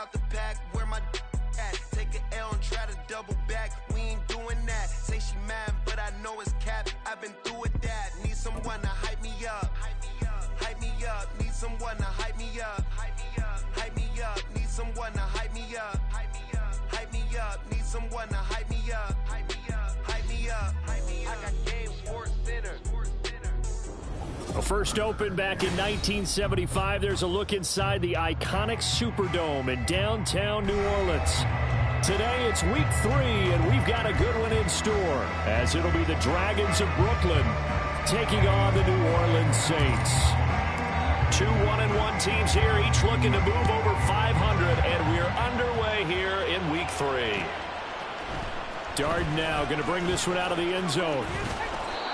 out the pack, where my at? Take an L and try to double back. We ain't doing that. Say she mad, but I know it's cap. I've been through with that. Need someone to hype me up. Hype me up. Need someone to hype me up. Hype me up. Need someone to hype me up. Hype me up. Need someone to hype me up. Hype me up. Hype me up. I got Game Sports Center. Well, first opened back in 1975. There's a look inside the iconic Superdome in downtown New Orleans. Today it's week 3, and we've got a good one in store, as it'll be the Dragons of Brooklyn taking on the New Orleans Saints. 2 1-1 teams here, each looking to move over 500, and we're underway here in week 3. Darden now going to bring this one out of the end zone.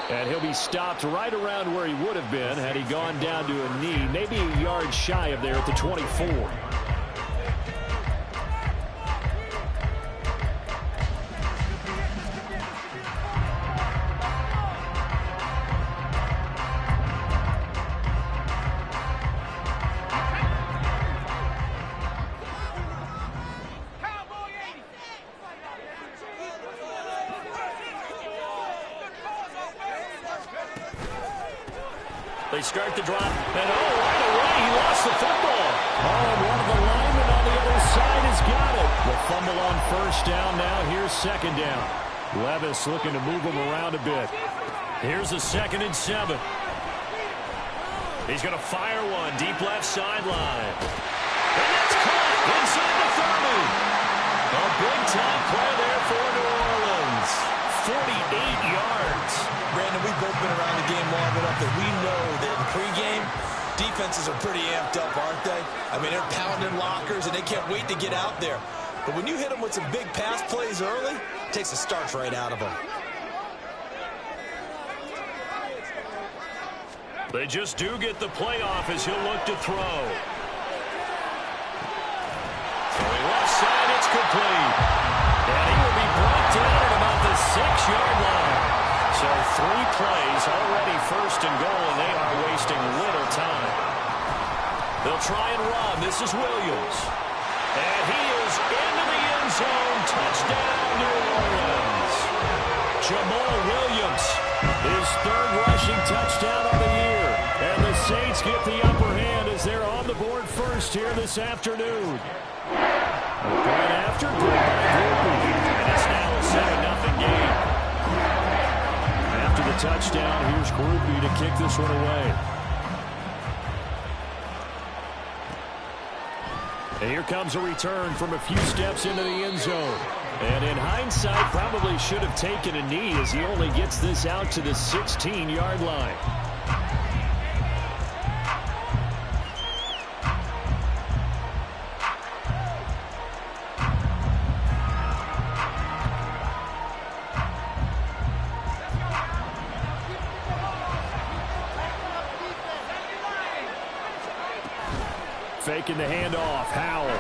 And he'll be stopped right around where he would have been had he gone down to a knee, maybe a yard shy of there at the 24. They start the drop, and right away he lost the football. And one of the linemen on the other side has got it. The fumble on first down now. Here's second down. Levis looking to move him around a bit. Here's a 2nd and 7. He's going to fire one deep left sideline. And that's caught inside the 30. A big-time play there for New Orleans. 48 yards. Brandon, we've both been around the game long enough that we know that in pregame, defenses are pretty amped up, aren't they? I mean, they're pounding lockers, and they can't wait to get out there. But when you hit them with some big pass plays early, it takes the starch right out of them. They just do get the playoff as he'll look to throw. Throwing left side, it's complete. And he will be brought down at about the 6-yard line. So 3 plays, already first and goal, and they are wasting little time. They'll try and run. This is Williams. And he is into the end zone. Touchdown, New Orleans. Jamal Williams, his 3rd rushing touchdown of the year. And the Saints get the upper hand as they're on the board first here this afternoon. Right after, and it's now a 7-0 game. After the touchdown, here's Grupe to kick this one away. And here comes a return from a few steps into the end zone. And in hindsight, probably should have taken a knee as he only gets this out to the 16-yard line. Faking the handoff, Howell.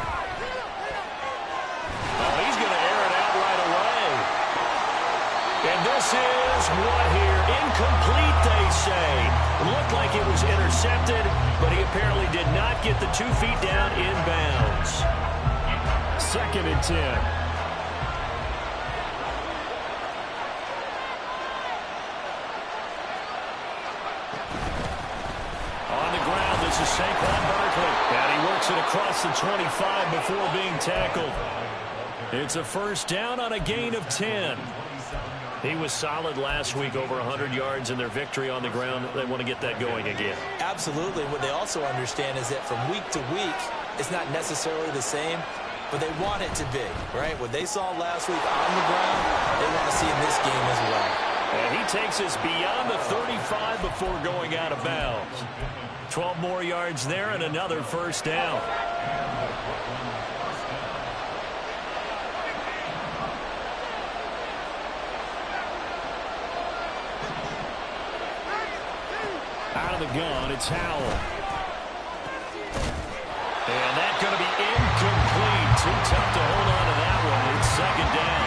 Oh, he's going to air it out right away. And this is what here? Incomplete, they say. Looked like it was intercepted, but he apparently did not get the 2 feet down in bounds. 2nd and 10. This is Saquon Barkley, and he works it across the 25 before being tackled. It's a first down on a gain of 10. He was solid last week, over 100 yards in their victory on the ground. They want to get that going again. Absolutely. What they also understand is that from week to week, it's not necessarily the same, but they want it to be, right? What they saw last week on the ground, they want to see in this game as well. And he takes us beyond the 35 before going out of bounds. 12 more yards there and another first down. Out of the gun, it's Howell. And that's going to be incomplete. Too tough to hold on to that one. It's 2nd down.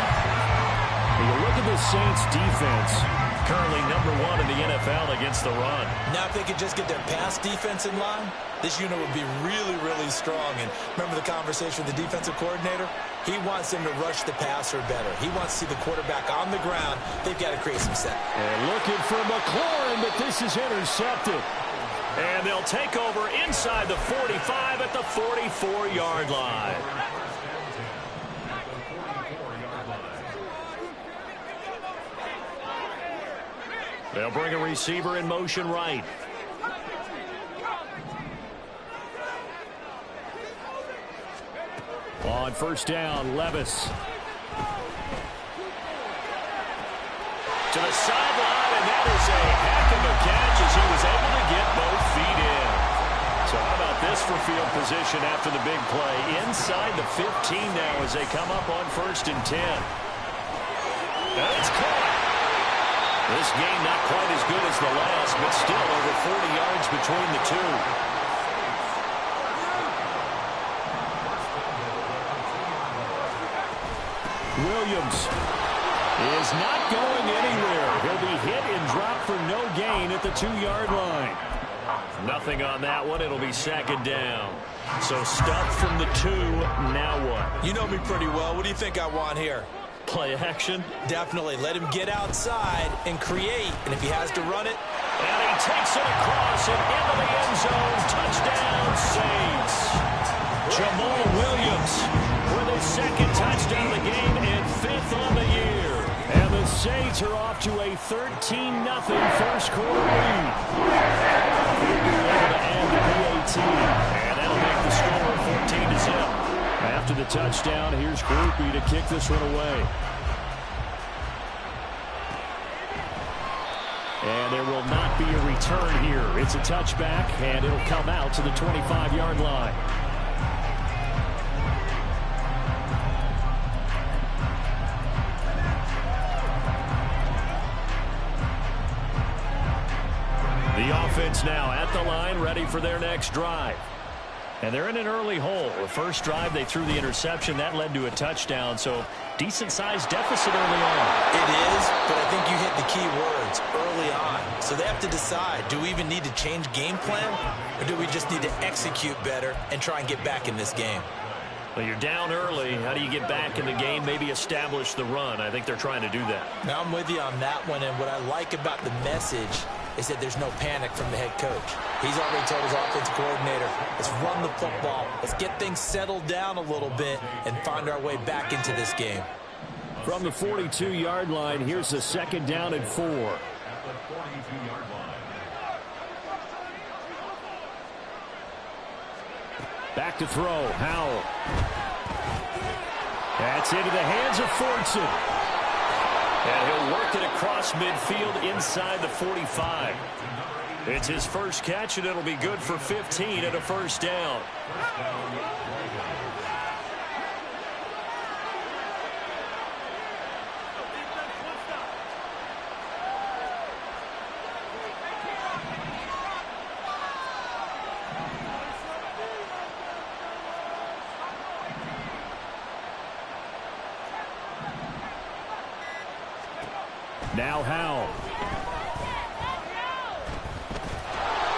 When you look at the Saints defense, currently #1 in the NFL against the run. Now, if they could just get their pass defense in line, this unit would be really, really strong. And remember the conversation with the defensive coordinator? He wants them to rush the passer better. He wants to see the quarterback on the ground. They've got to create some set. And looking for McLaurin, but this is intercepted. And they'll take over inside the 45 at the 44-yard line. They'll bring a receiver in motion right. On first down, Levis. To the sideline, and that is a heck of a catch as he was able to get both feet in. So how about this for field position after the big play? Inside the 15 now as they come up on 1st and 10. And it's caught. This game not quite as good as the last, but still over 40 yards between the two. Williams is not going anywhere. He'll be hit and dropped for no gain at the 2-yard line. Nothing on that one. It'll be 2nd down. So stuffed from the 2. Now what? You know me pretty well. What do you think I want here? Play action? Definitely. Let him get outside and create. And if he has to run it. And he takes it across and into the end zone. Touchdown, Saints. Jamal Williams with his 2nd touchdown of the game and 5th on the year. And the Saints are off to a 13-0 first quarter lead. And the PAT. And that'll make the score 14-0. After the touchdown, here's Grupe to kick this one away. And there will not be a return here. It's a touchback, and it'll come out to the 25-yard line. The offense now at the line, ready for their next drive. And they're in an early hole. The first drive, they threw the interception. That led to a touchdown, so decent-sized deficit early on. It is, but I think you hit the key words, early on. So they have to decide, do we even need to change game plan, or do we just need to execute better and try and get back in this game? Well, you're down early. How do you get back in the game, maybe establish the run? I think they're trying to do that. Now I'm with you on that one, and what I like about the message is that there's no panic from the head coach. He's already told his offensive coordinator, let's run the football, let's get things settled down a little bit and find our way back into this game. From the 42-yard line, here's the 2nd down and 4. Back to throw, Howell. That's into the hands of Fortson. And he'll work it across midfield inside the 45. It's his first catch, and it'll be good for 15 and a first down. Now Howell.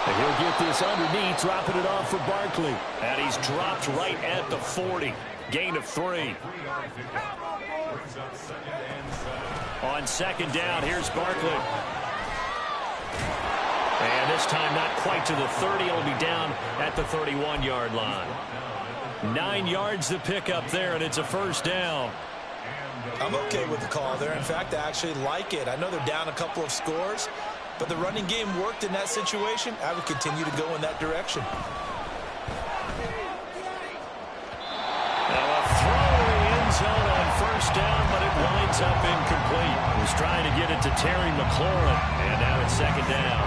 And he'll get this underneath, dropping it off for Barkley. And he's dropped right at the 40. Gain of 3. On 2nd down, here's Barkley. And this time not quite to the 30. It'll be down at the 31-yard line. 9 yards to pick up there, and it's a first down. I'm okay with the call there. In fact, I actually like it. I know they're down a couple of scores, but the running game worked in that situation. I would continue to go in that direction. Now a throw in the end zone on first down, but it winds up incomplete. He's trying to get it to Terry McLaurin, and now it's 2nd down.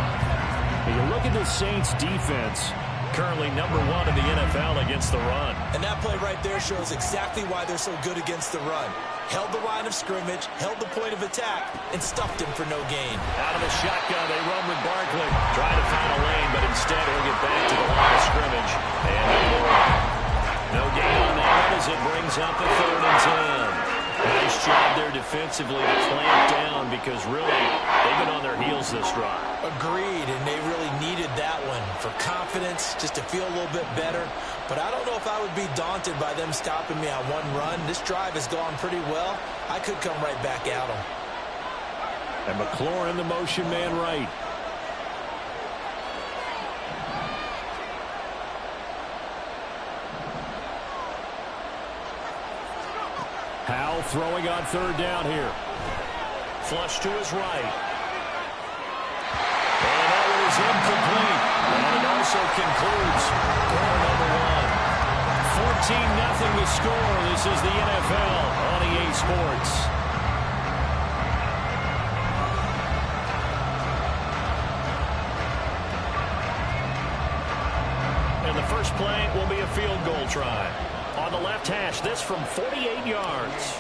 You look at the Saints defense, currently #1 in the NFL against the run. And that play right there shows exactly why they're so good against the run. Held the line of scrimmage, held the point of attack, and stuffed him for no gain. Out of the shotgun, they run with Barkley. Trying to find a lane, but instead he'll get back to the line of scrimmage. And no gain on that as it brings up a 3rd and 10. Nice job there defensively to clamp down because really they've been on their heels this drive. Agreed, and they really needed that one for confidence, just to feel a little bit better. But I don't know if I would be daunted by them stopping me on one run. This drive has gone pretty well. I could come right back at them. And McLaurin, the motion man right. Howell throwing on third down here. Flush to his right. And that one is incomplete. And it also concludes quarter number 1. 14-0 the score. This is the NFL on EA Sports. And the first play will be a field goal try. On the left hash, this from 48 yards.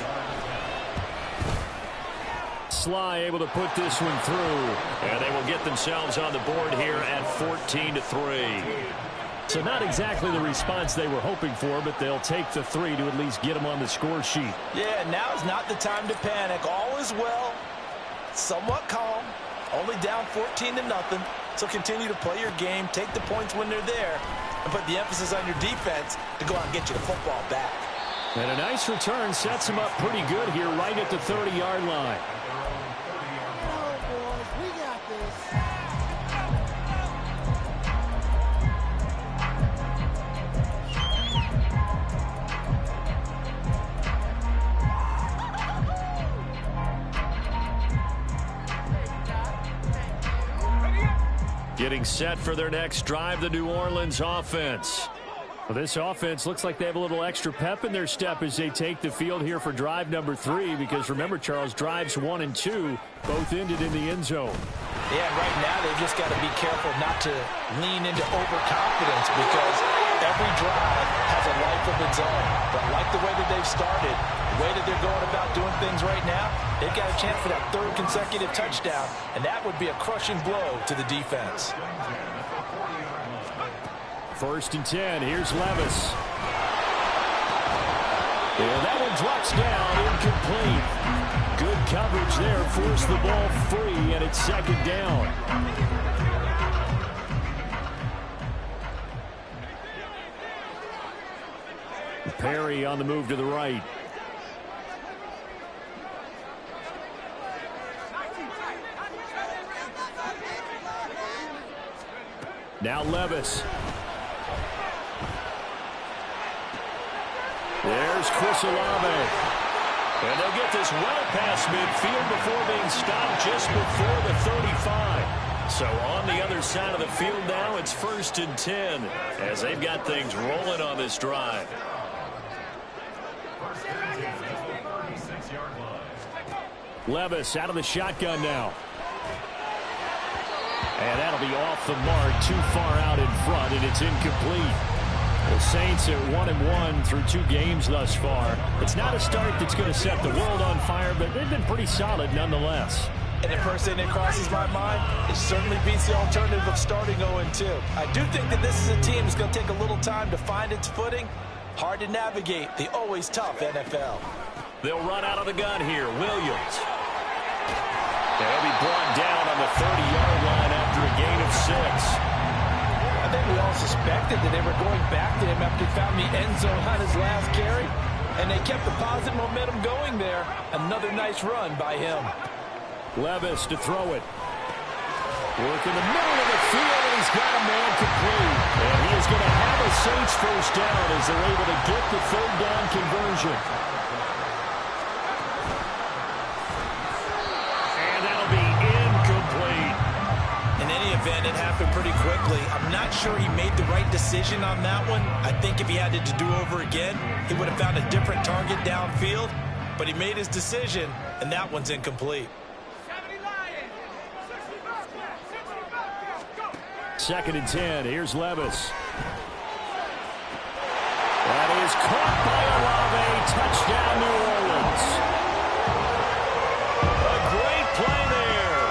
Sly able to put this one through. And they will get themselves on the board here at 14-3. So not exactly the response they were hoping for, but they'll take the 3 to at least get them on the score sheet. Yeah, now's not the time to panic. All is well. Somewhat calm. Only down 14-0. So continue to play your game. Take the points when they're there. And put the emphasis on your defense to go out and get you the football back. And a nice return sets him up pretty good here right at the 30-yard line. Getting set for their next drive, the New Orleans offense. Well, this offense looks like they have a little extra pep in their step as they take the field here for drive number 3, because remember, Charles, drives 1 and 2 both ended in the end zone. Yeah, right now they've just got to be careful not to lean into overconfidence, because every drive has a life of its own. But like the way that they've started, the way that they're going about doing things right now, they've got a chance for that 3rd consecutive touchdown, and that would be a crushing blow to the defense. 1st and 10. Here's Levis. And that one drops down, incomplete. Good coverage there, forced the ball free, and it's 2nd down. Perry on the move to the right. Now Levis. There's Chris Olave. And they'll get this well past midfield before being stopped just before the 35. So on the other side of the field now, it's 1st and 10 as they've got things rolling on this drive. Levis out of the shotgun now. And that'll be off the mark, too far out in front, and it's incomplete. The Saints are 1-1 through 2 games thus far. It's not a start that's going to set the world on fire, but they've been pretty solid nonetheless. And the first thing that crosses my mind, it certainly beats the alternative of starting 0-2. I do think that this is a team that's going to take a little time to find its footing. Hard to navigate the always tough NFL. They'll run out of the gun here. Williams. They'll be brought down on the 30-yard line after a gain of 6. I think we all suspected that they were going back to him after he found the end zone on his last carry, and they kept the positive momentum going there. Another nice run by him. Levis to throw it. Work in the middle of the field, and he's got a man complete. And he is going to have a Saints first down as they're able to get the 3rd down conversion. And that'll be incomplete. In any event, it happened pretty quickly. I'm not sure he made the right decision on that one. I think if he had it to do over again, he would have found a different target downfield. But he made his decision, and that one's incomplete. 2nd and 10. Here's Levis. That is caught by Olave. Touchdown, New Orleans. A great play there.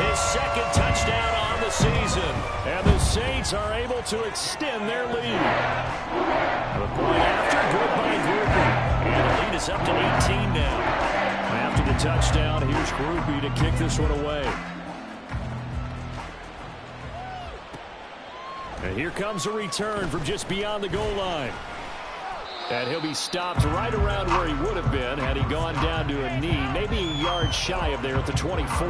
His 2nd touchdown on the season. And the Saints are able to extend their lead. The point after, good by Grupe. And the lead is up to 18 now. After the Ruby to kick this one away. And here comes a return from just beyond the goal line. And he'll be stopped right around where he would have been had he gone down to a knee, maybe a yard shy of there at the 24.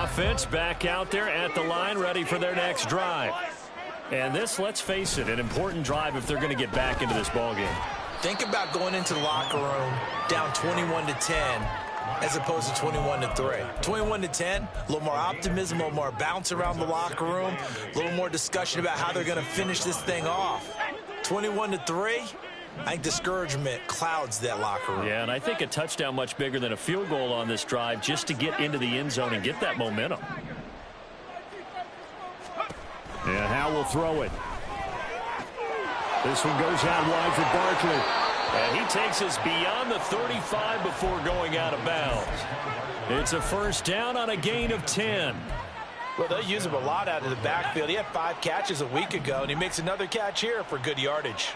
Offense back out there at the line, ready for their next drive. And this, let's face it, an important drive if they're going to get back into this ballgame. Think about going into the locker room down 21-10 as opposed to 21-3. 21-10, a little more optimism, a little more bounce around the locker room, a little more discussion about how they're going to finish this thing off. 21-3. I think discouragement clouds that locker room. Yeah, and I think a touchdown much bigger than a field goal on this drive just to get into the end zone and get that momentum. And Howell will throw it. This one goes out wide for Barkley. And he takes us beyond the 35 before going out of bounds. It's a first down on a gain of 10. Well, they use him a lot out of the backfield. He had 5 catches a week ago, and he makes another catch here for good yardage.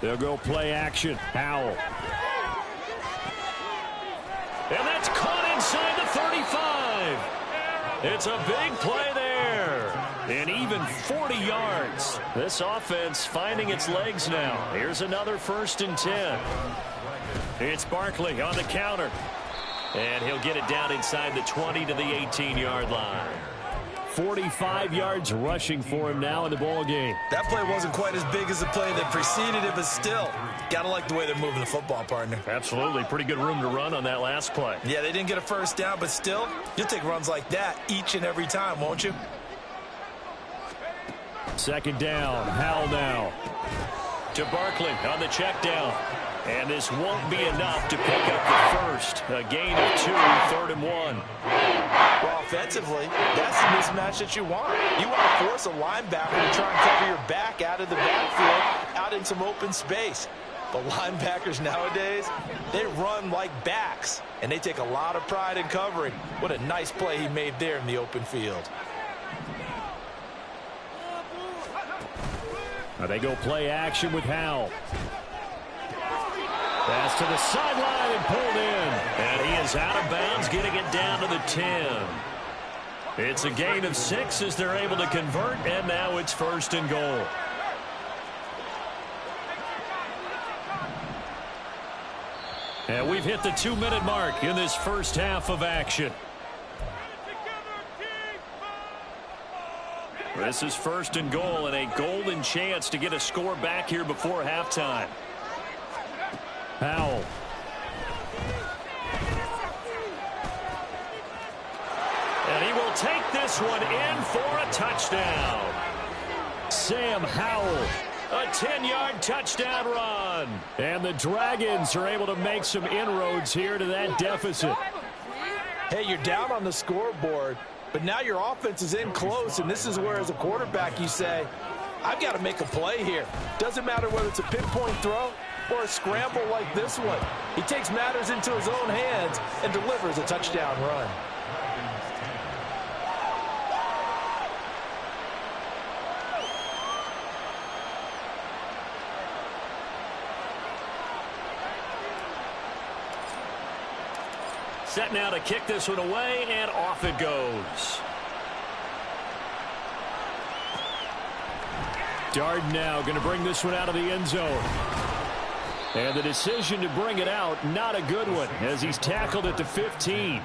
They'll go play action. Howell. And that's caught inside the 35. It's a big play there. And even 40 yards. This offense finding its legs now. Here's another 1st and 10. It's Barkley on the counter. And he'll get it down inside the 20 to the 18-yard line. 45 yards rushing for him now in the ball game. That play wasn't quite as big as the play that preceded it, but still, gotta like the way they're moving the football, partner. Absolutely. Pretty good room to run on that last play. Yeah, they didn't get a first down, but still, you'll take runs like that each and every time, won't you? 2nd down. Howell now. To Barkley on the check down. And this won't be enough to pick up the first. A gain of 2, 3rd and 1. Well, offensively, that's the mismatch that you want. You want to force a linebacker to try and cover your back out of the backfield, out in some open space. But linebackers nowadays, they run like backs, and they take a lot of pride in covering. What a nice play he made there in the open field. Now they go play action with Howell. Pass to the sideline and pulled in. And he is out of bounds, getting it down to the 10. It's a gain of 6 as they're able to convert, and now it's 1st and goal. And we've hit the 2-minute mark in this first half of action. This is 1st and goal and a golden chance to get a score back here before halftime. Howell. And he will take this one in for a touchdown. Sam Howell, a 10-yard touchdown run. And the Dragons are able to make some inroads here to that deficit. Hey, you're down on the scoreboard, but now your offense is in close, and this is where, as a quarterback, you say, I've got to make a play here. Doesn't matter whether it's a pinpoint throw or a scramble like this one. He takes matters into his own hands and delivers a touchdown run. Set now to kick this one away, and off it goes. Darden now going to bring this one out of the end zone. And the decision to bring it out, not a good one, as he's tackled at the 15.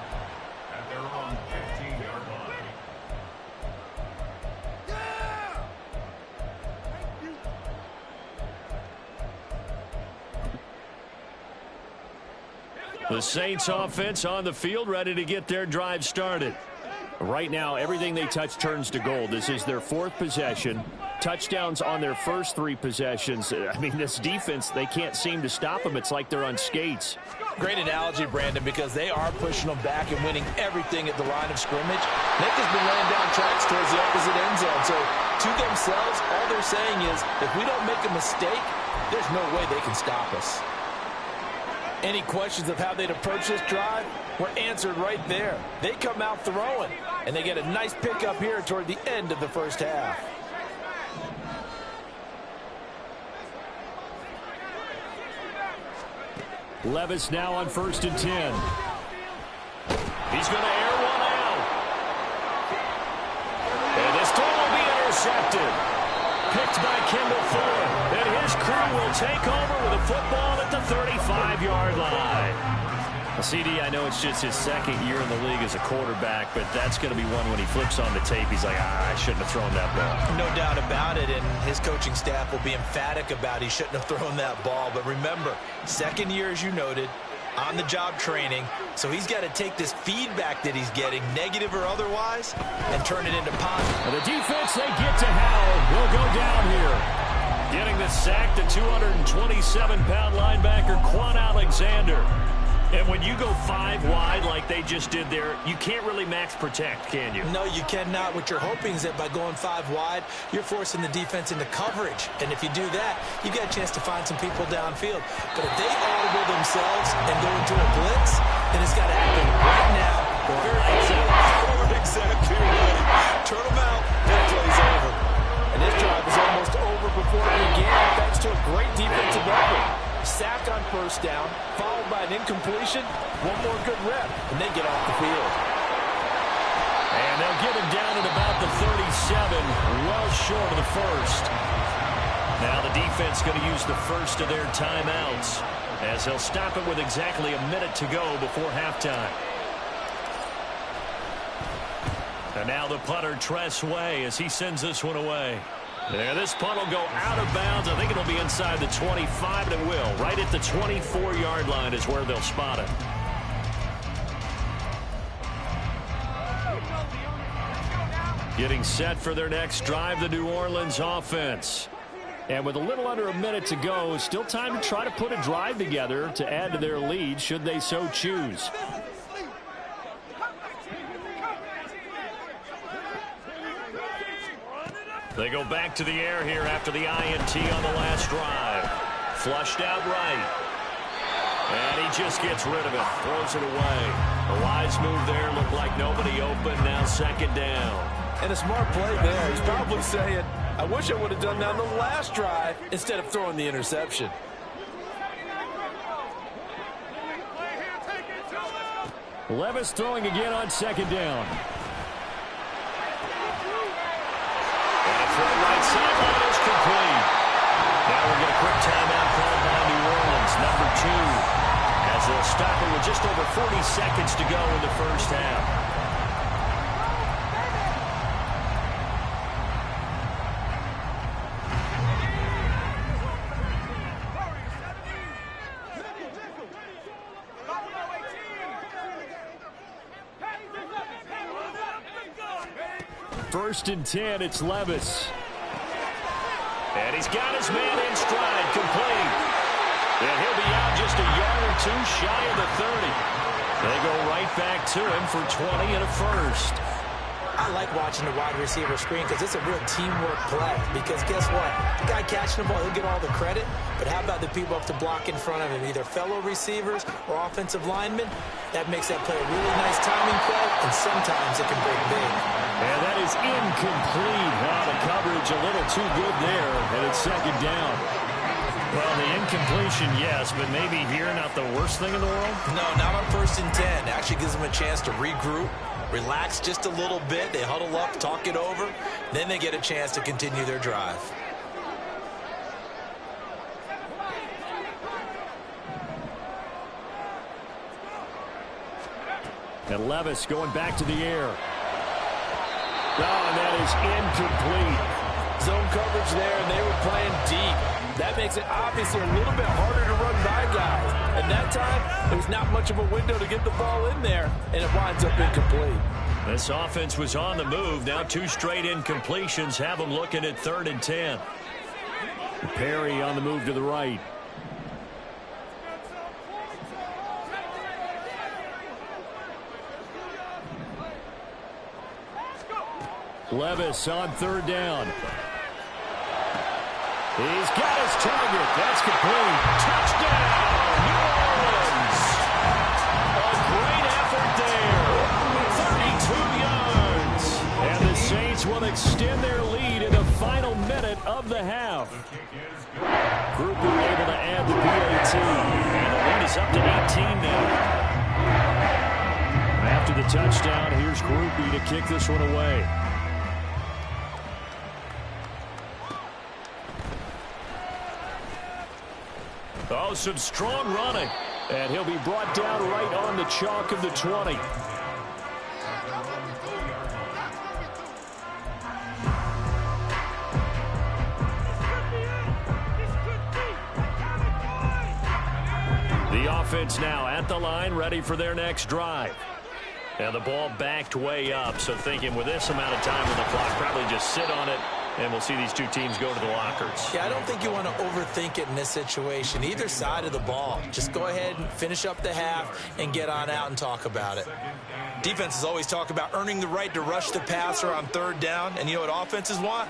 The Saints offense on the field, ready to get their drive started. Right now, everything they touch turns to gold. This is their 4th possession. touchdowns on their first 3 possessions. I mean, this defense, they can't seem to stop them. It's like they're on skates. Great analogy, Brandon, because they are pushing them back and winning everything at the line of scrimmage. Nick has been laying down tracks towards the opposite end zone. So to themselves, all they're saying is, if we don't make a mistake, there's no way they can stop us. Any questions of how they'd approach this drive were answered right there. They come out throwing, and they get a nice pickup here toward the end of the first half. Levis now on 1st and 10. He's going to air one out. And this throw will be intercepted. Picked by Kendall Fuller. And his crew will take over with a football at the 35-yard line. Well, CD, I know it's just his 2nd year in the league as a quarterback, but that's going to be one when he flips on the tape. He's like, I shouldn't have thrown that ball. No doubt about it, and his coaching staff will be emphatic about he shouldn't have thrown that ball. But remember, 2nd year, as you noted, on-the-job training, so he's got to take this feedback that he's getting, negative or otherwise, and turn it into positive. And the defense, they get to Howard. Will go down here. Getting the sack, the 227-pound linebacker, Quan Alexander. And when you go 5 wide like they just did there, you can't really max protect, can you? No, you cannot. What you're hoping is that by going 5 wide, you're forcing the defense into coverage. And if you do that, you get a chance to find some people downfield. But if they audible themselves and go into a blitz, then it's got to happen right now. Exactly right. Turn them out, that play's over. And this drive is almost over before it began, thanks to a great defensive effort. Sack on 1st down, followed by an incompletion. One more good rep, and they get off the field. And they'll get him down at about the 37, well short of the 1st. Now the defense going to use the first of their timeouts, as they'll stop it with exactly a minute to go before halftime. And now the punter, Tress Way, as he sends this one away. There, this punt will go out of bounds. I think it'll be inside the 25, and it will. Right at the 24-yard line is where they'll spot it. Getting set for their next drive, the New Orleans offense. And with a little under a minute to go, still time to try to put a drive together to add to their lead, should they so choose. They go back to the air here after the INT on the last drive. Flushed out right. And he just gets rid of it. Throws it away. A wise move there. Looked like nobody open. Now 2nd down. And a smart play there. He's probably saying, I wish I would have done that on the last drive instead of throwing the interception. Levis throwing again on 2nd down. Right sideline is complete. Now we'll get a quick timeout called by New Orleans, number 2, as they'll stop it with just over 40 seconds to go in the first half. First and 10, it's Levis. And he's got his man in stride, complete. And he'll be out just a yard or 2 shy of the 30. They go right back to him for 20 and a first. I like watching the wide receiver screen because it's a real teamwork play. Because guess what? The guy catching the ball, he'll get all the credit. But how about the people up to block in front of him, either fellow receivers or offensive linemen? That makes that play a really nice timing play, and sometimes it can break big. And that is incomplete. Wow, the coverage a little too good there, and it's 2nd down. Well, the incompletion, yes, but maybe here not the worst thing in the world? No, not on 1st and 10. Actually gives them a chance to regroup, relax just a little bit. They huddle up, talk it over. Then they get a chance to continue their drive. And Levis going back to the air. Oh, and that is incomplete. Zone coverage there, and they were playing deep. That makes it obviously a little bit harder to run by guys. And that time, there's not much of a window to get the ball in there, and it winds up incomplete. This offense was on the move. Now 2 straight incompletions have them looking at 3rd and 10. Perry on the move to the right. Levis on 3rd down. He's got his target. That's complete. Touchdown, New Orleans. A great effort there. 32 yards. And the Saints will extend their lead in the final minute of the half. Grupe able to add the PAT. And the lead is up to 18 now. After the touchdown, here's Grupe to kick this one away. Oh, some strong running. And he'll be brought down right on the chalk of the 20. The offense now at the line, ready for their next drive. And the ball backed way up, so thinking with this amount of time on the clock, probably just sit on it, and we'll see these 2 teams go to the lockers. Yeah, I don't think you want to overthink it in this situation. Either side of the ball. Just go ahead and finish up the half and get on out and talk about it. Defenses always talk about earning the right to rush the passer on 3rd down. And you know what offenses want?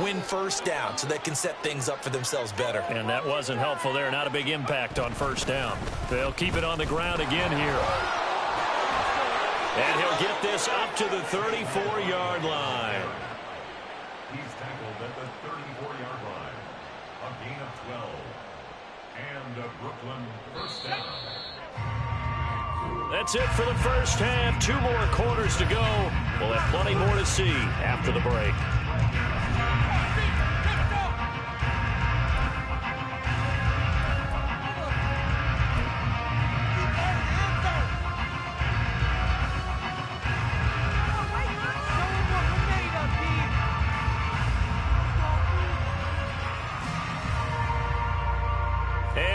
Win 1st down so they can set things up for themselves better. And that wasn't helpful there. Not a big impact on 1st down. They'll keep it on the ground again here. And he'll get this up to the 34-yard line. He's tackled at the 34-yard line. A gain of 12. And a Brooklyn 1st down. That's it for the first half. 2 more quarters to go. We'll have plenty more to see after the break.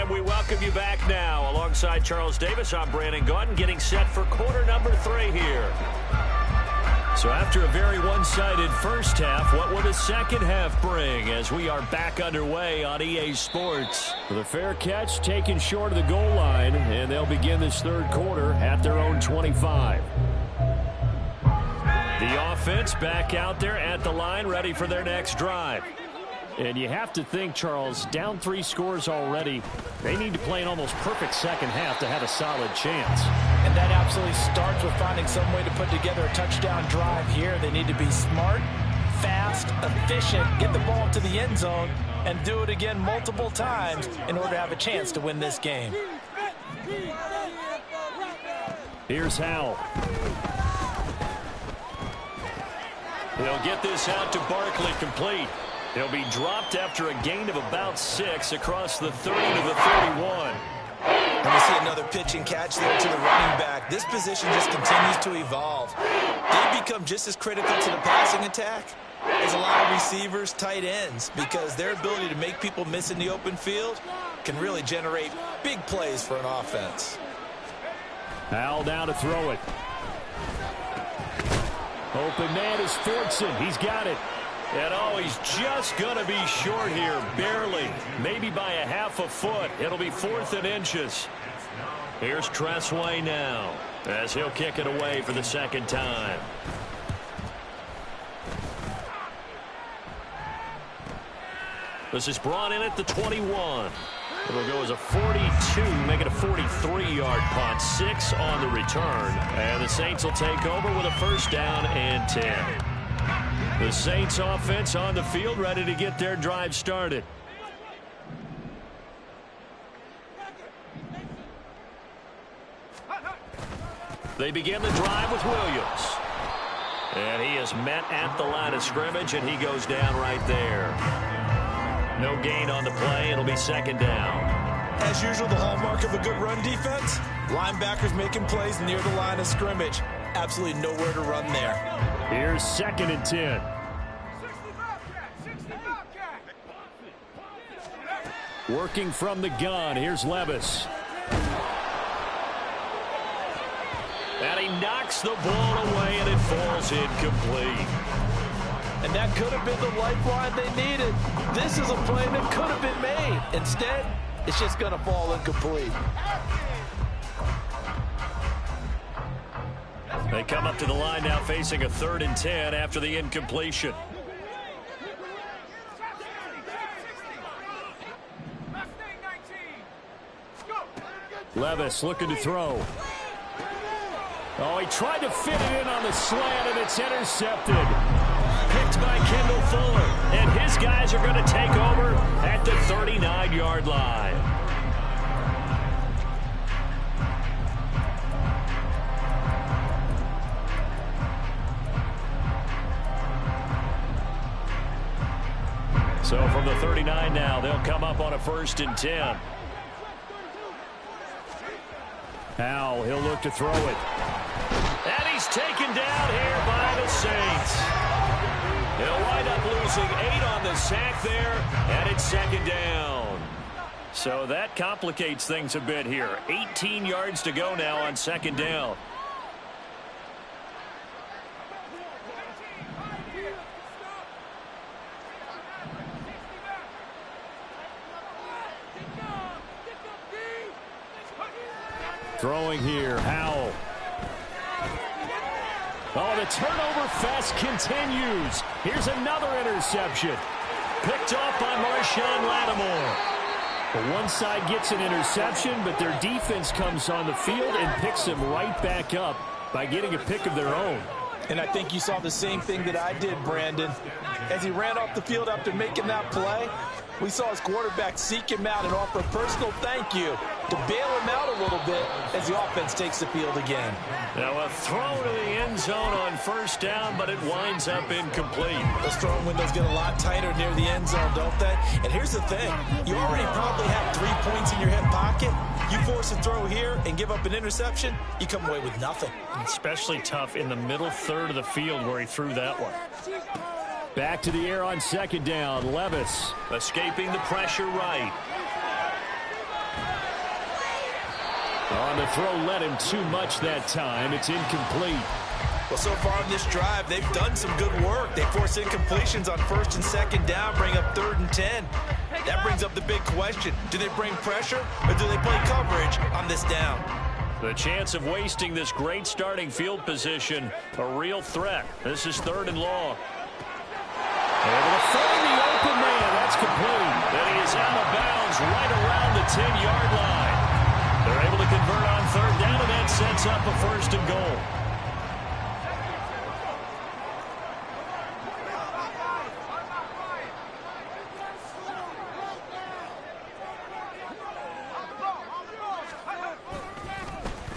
We welcome you back now. Alongside Charles Davis, I'm Brandon Gaudin, getting set for quarter number 3 here. So after a very one-sided first half, what will the second half bring as we are back underway on EA Sports? The fair catch taken short of the goal line, and they'll begin this 3rd quarter at their own 25. The offense back out there at the line, ready for their next drive. And you have to think, Charles, down 3 scores already. They need to play an almost perfect second half to have a solid chance. And that absolutely starts with finding some way to put together a touchdown drive here. They need to be smart, fast, efficient, get the ball to the end zone, and do it again multiple times in order to have a chance to win this game. Here's Howell. He'll get this out to Barkley, complete. He'll be dropped after a gain of about 6 across the 30 to the 31. And we see another pitch and catch there to the running back. This position just continues to evolve. They become just as critical to the passing attack as a lot of receivers, tight ends, because their ability to make people miss in the open field can really generate big plays for an offense. Howell down to throw it. Open man is Fortson. He's got it. And oh, he's just going to be short here, barely. Maybe by a half a foot. It'll be 4th and inches. Here's Tressway now as he'll kick it away for the 2nd time. This is brought in at the 21. It'll go as a 42, make it a 43-yard punt. 6 on the return. And the Saints will take over with a 1st down and 10. The Saints offense on the field, ready to get their drive started. They begin the drive with Williams. And he is met at the line of scrimmage, and he goes down right there. No gain on the play. It'll be 2nd down. As usual, the hallmark of a good run defense, linebackers making plays near the line of scrimmage. Absolutely nowhere to run there. Here's 2nd and 10. Working from the gun, here's Levis. And he knocks the ball away, and it falls incomplete. And that could have been the lifeline they needed. This is a play that could have been made. Instead, it's just going to fall incomplete. They come up to the line now facing a 3rd and 10 after the incompletion. Levis looking to throw. Oh, he tried to fit it in on the slant, and it's intercepted. Picked by Kendall Fuller. And his guys are going to take over at the 39-yard line. So from the 39 now, they'll come up on a 1st and 10. Howell, he'll look to throw it. And he's taken down here by the Saints. He'll wind up losing 8 on the sack there, and it's 2nd down. So that complicates things a bit here. 18 yards to go now on 2nd down. Throwing here, Howell. Oh, the turnover fest continues. Here's another interception. Picked off by Marshawn Lattimore. But one side gets an interception, but their defense comes on the field and picks him right back up by getting a pick of their own. And I think you saw the same thing that I did, Brandon. As he ran off the field after making that play, we saw his quarterback seek him out and offer a personal thank you to bail him out a little bit as the offense takes the field again. Now a throw to the end zone on 1st down, but it winds up incomplete. Those throwing windows get a lot tighter near the end zone, don't they? And here's the thing. You already probably have 3 points in your hip pocket. You force a throw here and give up an interception, you come away with nothing. Especially tough in the middle 3rd of the field where he threw that one. Back to the air on 2nd down. Levis escaping the pressure right. On the throw, led him too much that time. It's incomplete. Well, so far in this drive, they've done some good work. They force incompletions on 1st and 2nd down, bring up 3rd and 10. That brings up the big question. Do they bring pressure or do they play coverage on this down? The chance of wasting this great starting field position, a real threat. This is 3rd and long. Able to find the open man. That's complete. Then he is out of bounds right around the 10-yard line. They're able to convert on 3rd down, and that sets up a 1st and goal.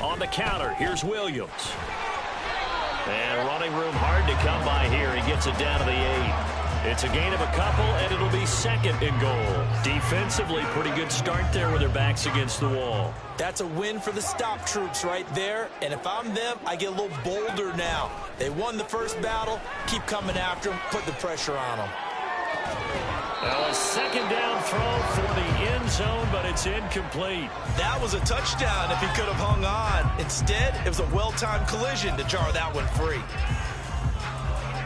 On the counter, here's Williams. And running room hard to come by here. He gets it down to the 8. It's a gain of a couple, and it'll be 2nd and goal. Defensively, pretty good start there with their backs against the wall. That's a win for the stop troops right there. And if I'm them, I get a little bolder now. They won the first battle. Keep coming after them. Put the pressure on them. Now a 2nd down throw for the end zone, but it's incomplete. That was a touchdown if he could have hung on. Instead, it was a well-timed collision to jar that one free.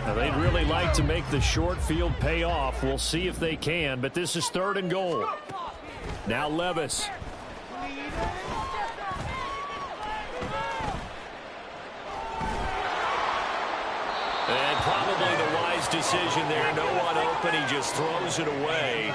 Now they'd really like to make the short field pay off. We'll see if they can, but this is 3rd and goal. Now Levis. And probably the wise decision there. No one open. He just throws it away.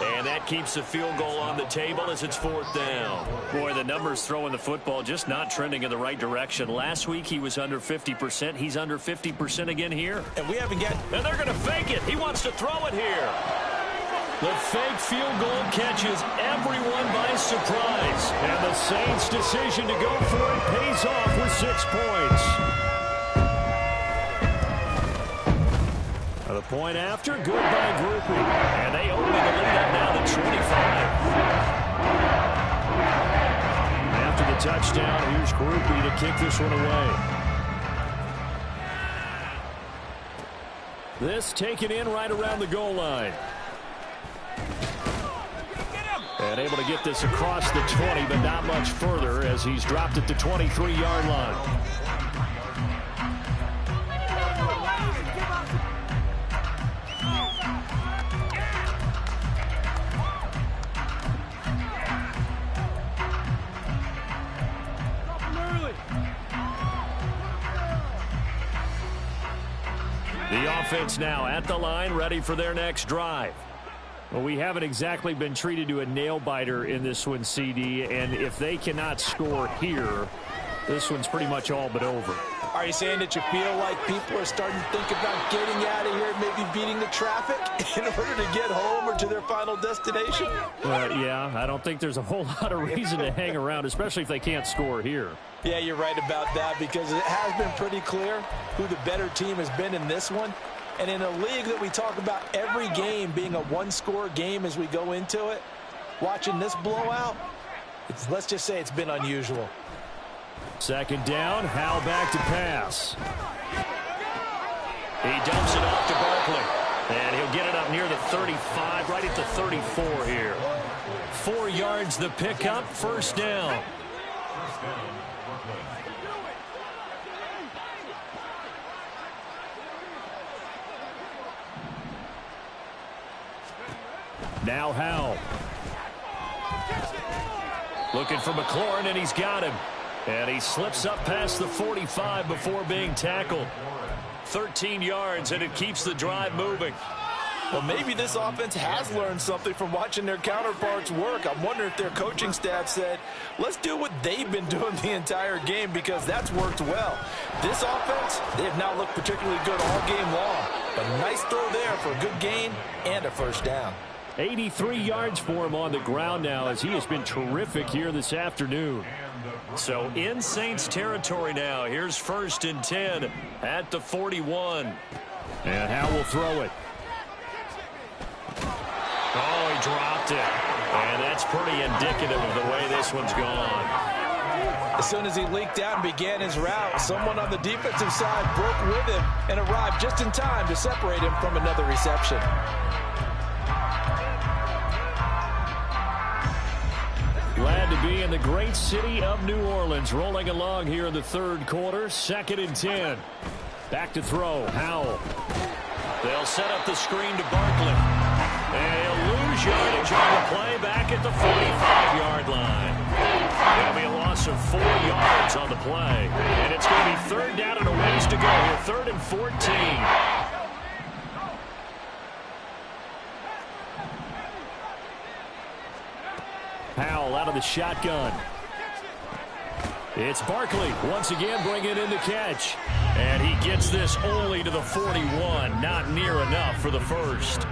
And that keeps the field goal on the table as it's 4th down. Boy, the numbers throwing the football just not trending in the right direction. Last week he was under 50%. He's under 50% again here. And we haven't got... And they're going to fake it. He wants to throw it here. The fake field goal catches everyone by surprise. And the Saints' decision to go for it pays off with 6 points. The point after, good by Grupe. And they open the lead up now to 25. After the touchdown, here's Grupe to kick this one away. This taken in right around the goal line. And able to get this across the 20, but not much further as he's dropped it to 23-yard line. The offense now at the line, ready for their next drive. Well, we haven't exactly been treated to a nail-biter in this one, CD, and if they cannot score here, this one's pretty much all but over. Are you saying that you feel like people are starting to think about getting out of here, maybe beating the traffic in order to get home or to their final destination? Yeah, I don't think there's a whole lot of reason to hang around, especially if they can't score here. Yeah, you're right about that because it has been pretty clear who the better team has been in this one. And in a league that we talk about every game being a one-score game as we go into it, watching this blowout, let's just say it's been unusual. Second down, Howell back to pass. He dumps it off to Barkley. And he'll get it up near the 35, right at the 34 here. 4 yards the pickup, first down. Now Howell. Looking for McLaurin, and he's got him. And he slips up past the 45 before being tackled. 13 yards, and it keeps the drive moving. Well, maybe this offense has learned something from watching their counterparts work. I'm wondering if their coaching staff said, let's do what they've been doing the entire game because that's worked well. This offense, they have not looked particularly good all game long. But a nice throw there for a good gain and a first down. 83 yards for him on the ground now as he has been terrific here this afternoon. So in Saints territory now. Here's 1st and 10 at the 41. And Howell will throw it. Oh, he dropped it. And that's pretty indicative of the way this one's gone. As soon as he leaked out and began his route, someone on the defensive side broke with him and arrived just in time to separate him from another reception. Glad to be in the great city of New Orleans, rolling along here in the third quarter. 2nd and 10. Back to throw, Howell. They'll set up the screen to Barkley. And he'll lose yardage on the play back at the 45-yard line. There'll be a loss of 4 yards on the play. And it's going to be 3rd down and a ways to go here. 3rd and 14. Howell out of the shotgun. It's Barkley once again bringing in the catch. And he gets this only to the 41. Not near enough for the first.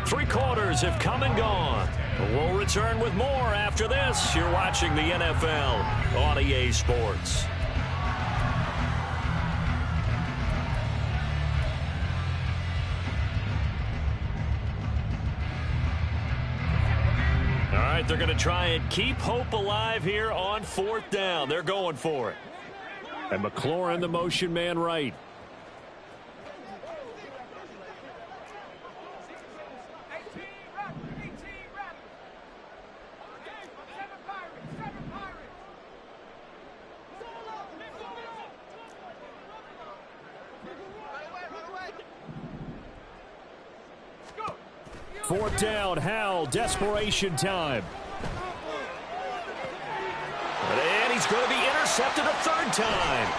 3 quarters have come and gone. We'll return with more after this. You're watching the NFL on EA Sports. All right, they're going to try and keep hope alive here on 4th down. They're going for it. And McLaurin, the motion man right. Fourth down, Howell, desperation time. And he's going to be intercepted a 3rd time.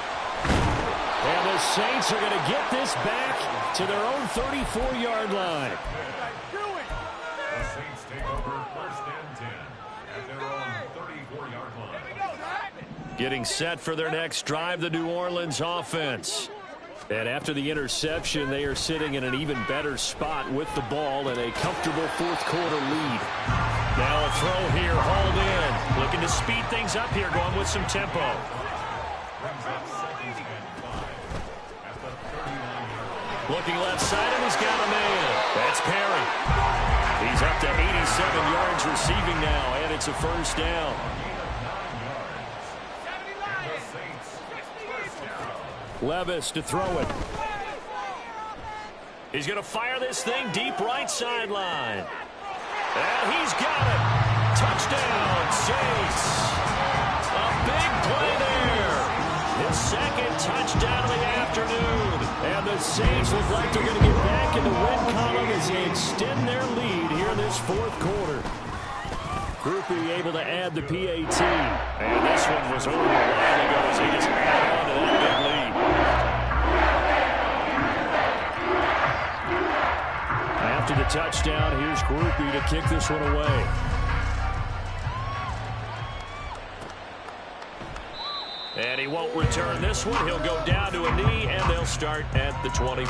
And the Saints are going to get this back to their own 34-yard line. The Saints take over 1st and 10 at their own 34-yard line. Getting set for their next drive, the New Orleans offense. And after the interception, they are sitting in an even better spot with the ball and a comfortable 4th quarter lead. Now a throw here, hauled in. Looking to speed things up here, going with some tempo. Brings up 2nd and 5 at the 39-yard line. Looking left side, and he's got a man. That's Perry. He's up to 87 yards receiving now, and it's a first down. Levis to throw it. He's going to fire this thing deep right sideline. And he's got it. Touchdown, Saints. A big play there. His second touchdown of the afternoon. And the Saints look like they're going to get back in the win column as they extend their lead here in this fourth quarter. Grupe able to add the PAT. And this one was over a while ago as they just add on to that big lead. After the touchdown, here's Grupe to kick this one away. And he won't return this one. He'll go down to a knee, and they'll start at the 25.